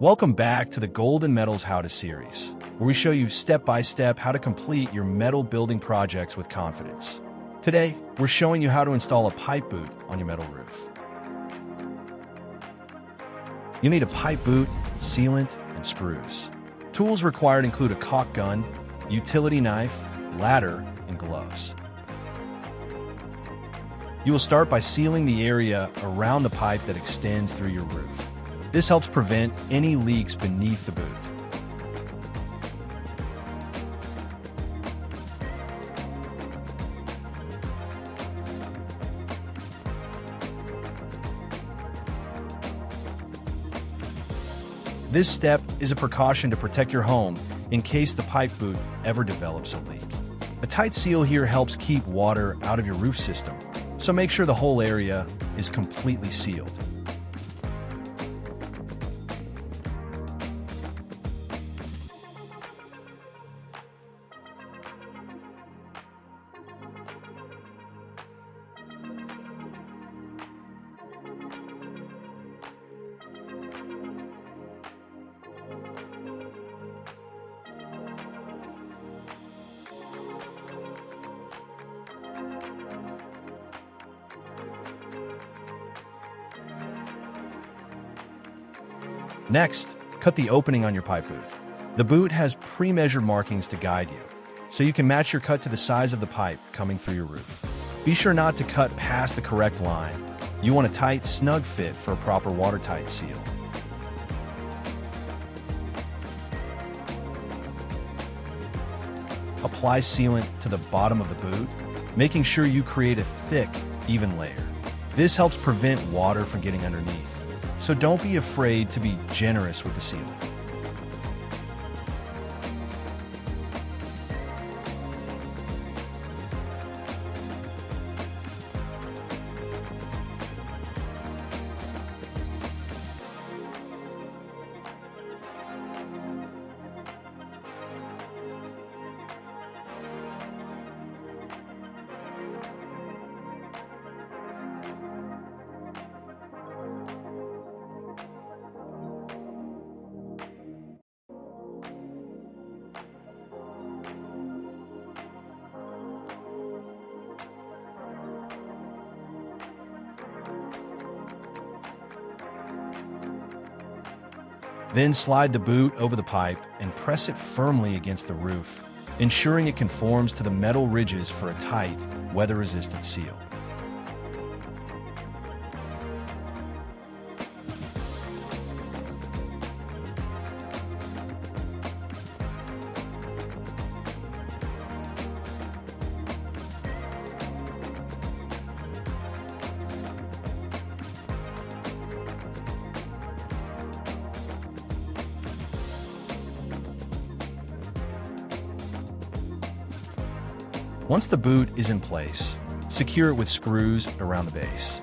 Welcome back to the Goldin Metals How-To Series, where we show you step-by-step how to complete your metal building projects with confidence. Today, we're showing you how to install a pipe boot on your metal roof. You'll need a pipe boot, sealant, and screws. Tools required include a caulk gun, utility knife, ladder, and gloves. You will start by sealing the area around the pipe that extends through your roof. This helps prevent any leaks beneath the boot. This step is a precaution to protect your home in case the pipe boot ever develops a leak. A tight seal here helps keep water out of your roof system, so make sure the whole area is completely sealed. Next, cut the opening on your pipe boot. The boot has pre-measured markings to guide you, so you can match your cut to the size of the pipe coming through your roof. Be sure not to cut past the correct line. You want a tight, snug fit for a proper watertight seal. Apply sealant to the bottom of the boot, making sure you create a thick, even layer. This helps prevent water from getting underneath, so don't be afraid to be generous with the sealant. Then slide the boot over the pipe and press it firmly against the roof, ensuring it conforms to the metal ridges for a tight, weather-resistant seal. Once the boot is in place, secure it with screws around the base.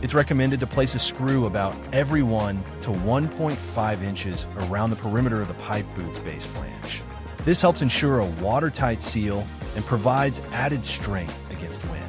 It's recommended to place a screw about every 1 to 1.5 inches around the perimeter of the pipe boot's base flange. This helps ensure a watertight seal and provides added strength against wind.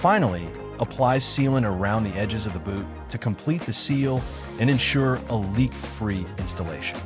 Finally, apply sealant around the edges of the boot to complete the seal and ensure a leak-free installation.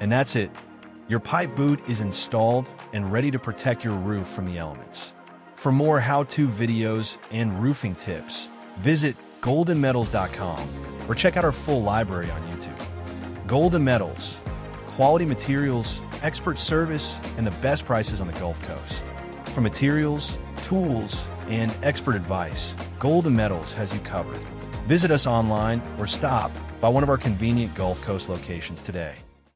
And that's it. Your pipe boot is installed and ready to protect your roof from the elements. For more how-to videos and roofing tips, visit GoldinMetals.com or check out our full library on YouTube. Goldin Metals, quality materials, expert service, and the best prices on the Gulf Coast. For materials, tools, and expert advice, Goldin Metals has you covered. Visit us online or stop by one of our convenient Gulf Coast locations today.